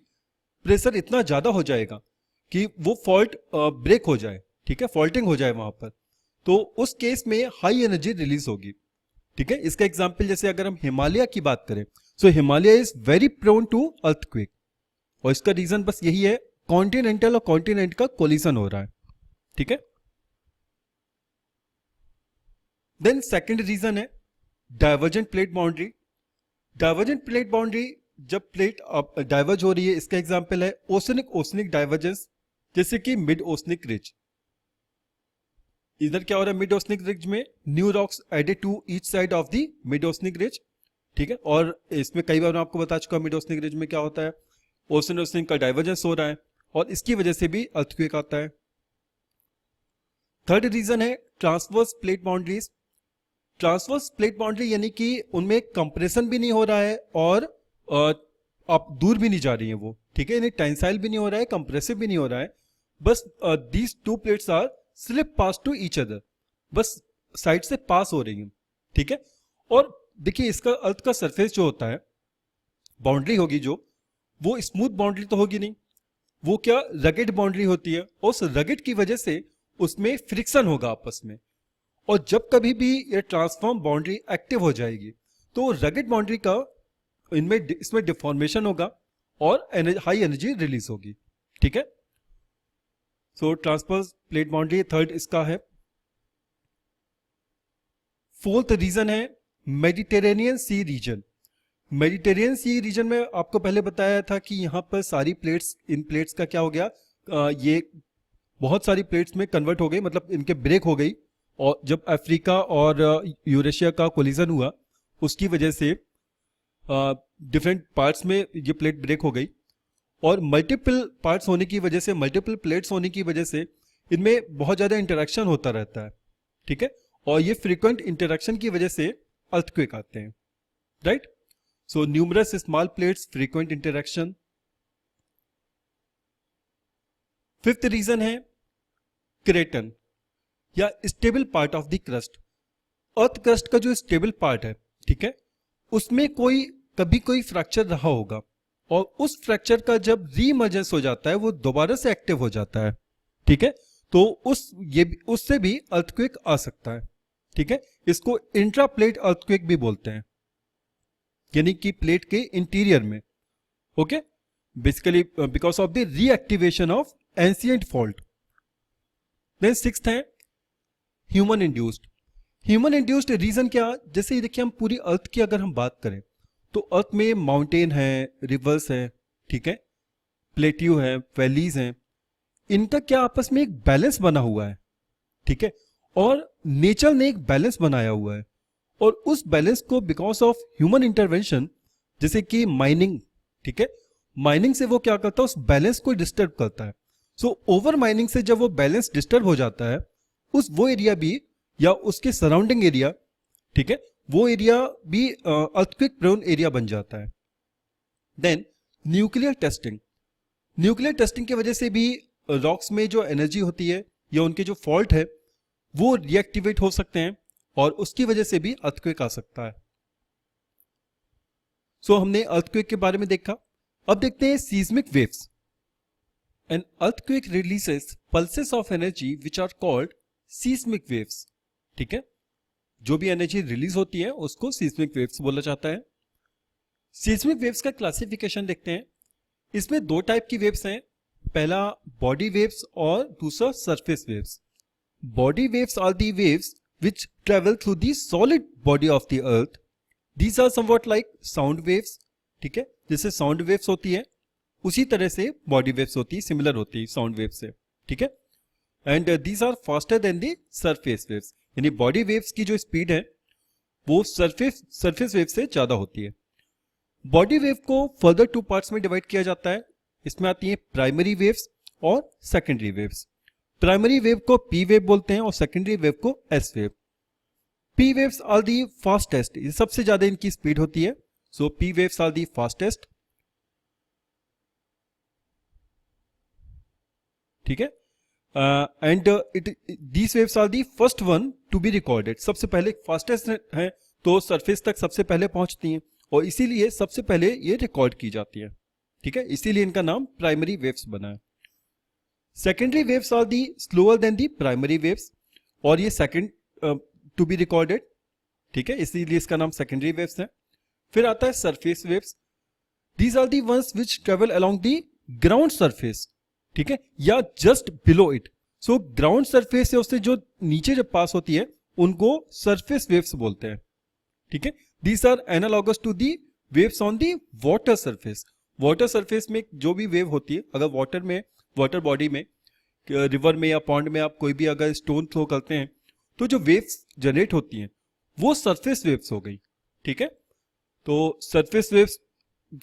प्रेशर इतना ज्यादा हो जाएगा कि वो फॉल्ट ब्रेक हो जाए, ठीक है, फॉल्टिंग हो जाए वहां पर, तो उस केस में हाई एनर्जी रिलीज होगी, ठीक है. इसका एग्जाम्पल जैसे अगर हम हिमालय की बात करें, so Himalaya is very prone to earthquake, और इसका रीजन बस यही है, कॉन्टिनेंटल और कॉन्टिनेंट का कोलिजन हो रहा है, ठीक है. देन सेकंड रीजन है divergent plate boundary. Divergent plate boundary, जब प्लेट डाइवर्ज हो रही है, इसका एग्जांपल है ओशनिक डाइवर्जेंस. जैसे कि मिड ओशनिक रिज, इधर क्या हो रहा है, मिड ओशनिक रिज में new rocks added to each side of the mid oceanic ridge, ठीक है। और इसमें कई बार मैं आपको बता चुका हूं मिड ओशनिक रिज में क्या होता है, ओशन ओशनिक का डाइवर्जेंस हो रहा है और इसकी वजह से भी अर्थक्वेक आता है। थर्ड रीजन है transverse plate boundaries. Transverse plate boundary यानी कि उनमें कंप्रेशन भी नहीं हो रहा है और आप दूर भी नहीं जा रही है वो, ठीक है, यानी टेंसाइल भी नहीं हो रहा है, कंप्रेसिव भी नहीं हो रहा है, बस these two plates are slip pass to each other, बस साइड से पास हो रही है, ठीक है। और देखिए इसका अर्थ का सरफेस जो होता है, बाउंड्री होगी जो, वो स्मूथ बाउंड्री तो होगी नहीं, वो क्या रगेड बाउंड्री होती है, और उस रगेड की वजह से उसमें फ्रिक्शन होगा आपस में, और जब कभी भी ये ट्रांसफॉर्म बाउंड्री एक्टिव हो जाएगी तो रगेड बाउंड्री का इसमें डिफॉर्मेशन होगा और हाई एनर्जी रिलीज होगी, ठीक है। सो ट्रांसवर्स प्लेट बाउंड्री थर्ड इसका है। फोर्थ रीजन है मेडिटेरेनियन सी रीजन। मेडिटेरेनियन सी रीजन में आपको पहले बताया था कि यहां पर सारी प्लेट्स, इन प्लेट्स का क्या हो गया, ये बहुत सारी प्लेट्स में कन्वर्ट हो गई, मतलब इनके ब्रेक हो गई, और जब अफ्रीका और यूरेशिया का कोलिजन हुआ उसकी वजह से डिफरेंट पार्ट्स में ये प्लेट ब्रेक हो गई, और मल्टीपल पार्ट्स होने की वजह से, मल्टीपल प्लेट्स होने की वजह से इनमें बहुत ज़्यादा इंटरेक्शन होता रहता है, ठीक है, और ये फ्रीक्वेंट इंटरेक्शन की वजह से अर्थक्वेक आते हैं, right. So numerous small plates, frequent interaction. Fifth reason है क्रेटन या stable part of the crust. Earth crust का जो स्टेबल पार्ट है, ठीक है, उसमें कभी कोई फ्रैक्चर रहा होगा, और उस फ्रैक्चर का जब रीइमर्जेंस हो जाता है वो दोबारा से एक्टिव हो जाता है, ठीक है, तो उससे भी अर्थक्वेक आ सकता है, ठीक है। इसको इंट्रा प्लेट अर्थक्वेक भी बोलते हैं, यानी कि प्लेट के इंटीरियर में, okay, basically because of the reactivation of ancient fault. Then sixth है human induced. Human induced reason क्या, जैसे ये देखिए हम पूरी अर्थ की अगर हम बात करें तो अर्थ में माउंटेन है, रिवर्स है, ठीक है, प्लेट्यू है, वैलीज हैं, इनका क्या आपस में एक बैलेंस बना हुआ है, ठीक है, और नेचर ने एक बैलेंस बनाया हुआ है, और उस बैलेंस को बिकॉज ऑफ ह्यूमन इंटरवेंशन, जैसे कि माइनिंग, ठीक है, माइनिंग से वो क्या करता है, उस बैलेंस को डिस्टर्ब करता है। सो ओवर माइनिंग से जब वो बैलेंस डिस्टर्ब हो जाता है, वो एरिया भी या उसके सराउंडिंग एरिया, ठीक है, वो एरिया भी अर्थक्वेक प्रोन एरिया बन जाता है। Then nuclear testing. Nuclear testing की वजह से भी रॉक्स में जो एनर्जी होती है या उनके जो फॉल्ट है वो रिएक्टिवेट हो सकते हैं, और उसकी वजह से भी अर्थक्वेक आ सकता है। सो हमने अर्थक्वेक के बारे में देखा। अब देखते हैं seismic waves. An earthquake releases pulses of energy which are called seismic waves, ठीक है, जो भी एनर्जी रिलीज होती है उसको सीस्मिक वेव्स बोला जाता है। सीस्मिक वेव्स का क्लासिफिकेशन देखते हैं। इसमें दो टाइप की वेव्स हैं, पहला बॉडी वेव्स और दूसरा surface waves. Body waves are the waves which travel through the solid body of the earth. These are somewhat like sound waves, ठीक है, जैसे साउंड वेव्स होती है उसी तरह से बॉडी वेव्स होती है, सिमिलर होती है साउंड वेव से, ठीक है। And these are faster than the surface waves, यानी बॉडी वेव्स की जो स्पीड है वो सरफेस वेव से ज्यादा होती है। बॉडी वेव को फर्दर टू पार्ट्स में डिवाइड किया जाता है। इसमें आती है प्राइमरी वेव्स और सेकेंडरी वेव्स। प्राइमरी वेव को पी वेव बोलते हैं और सेकेंडरी वेव को S wave. P waves are the fastest, ये सबसे ज्यादा इनकी स्पीड होती है, so P waves are the fastest, ठीक है, and these waves are the first one to be recorded. सबसे पहले फास्टेस्ट है तो सरफेस तक सबसे पहले पहुंचती हैं और इसीलिए सबसे पहले ये रिकॉर्ड की जाती है, ठीक है, इसीलिए इनका नाम प्राइमरी वेव्स बना है। Secondary waves are the slower than the primary waves, और ये सेकेंड टू बी रिकॉर्डेड, ठीक है, इसीलिए इसका नाम सेकेंडरी वेव्स है। फिर आता है surface waves. These are the ones which travel along the ground surface, ठीक है, या just below it. So ground surface से उससे जो नीचे जब पास होती है उनको सरफेस वेव्स बोलते हैं, ठीक है। These are analogous to the waves on the water surface. Water surface में जो भी वेव होती है, अगर वाटर बॉडी में रिवर में या पॉन्ड में आप कोई भी अगर स्टोन थ्रो करते हैं तो जो वेव्स जनरेट होती हैं वो सरफेस वेव्स हो गई, ठीक है। तो सरफेस वेव्स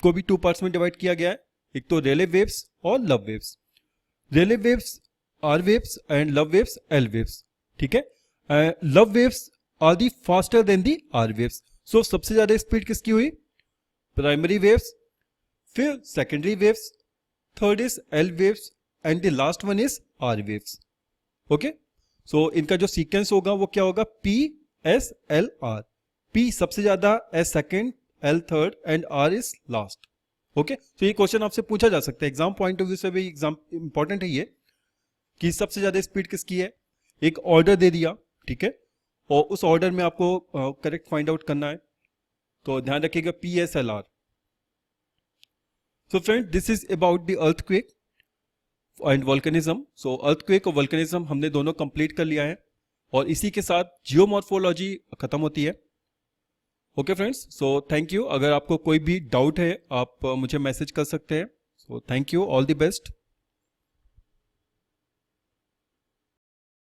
को भी 2 पार्ट्स में डिवाइड किया गया है, एक तो रेले वेव्स और love waves. Rayleigh waves are waves and love waves L waves, ठीक है। Love waves are the faster than the R waves. So सबसे ज्यादा स्पीड किसकी हुई? प्राइमरी वेव्स, फिर secondary waves, third is L waves and the last one is R waves. Okay, so इनका जो sequence होगा वो क्या होगा? P S L R. P सबसे ज्यादा, S second, L third and R is last. Okay, तो ये क्वेश्चन आपसे पूछा जा सकता है, एग्जाम पॉइंट ऑफ व्यू से भी एग्जाम इंपॉर्टेंट है ये कि सबसे ज्यादा स्पीड किसकी है। एक ऑर्डर दे दिया, ठीक है, और उस ऑर्डर में आपको करेक्ट फाइंड आउट करना है, तो ध्यान रखिएगा P S L are. So friend, this is about the earthquake and volcanism. So earthquake और वोल्केनिज्म हमने दोनों कंप्लीट कर लिया है और इसी के साथ जियोमॉर्फोलॉजी खत्म होती है। Okay friends, so thank you. अगर आपको कोई भी डाउट है आप मुझे मैसेज कर सकते हैं। So thank you, all the best.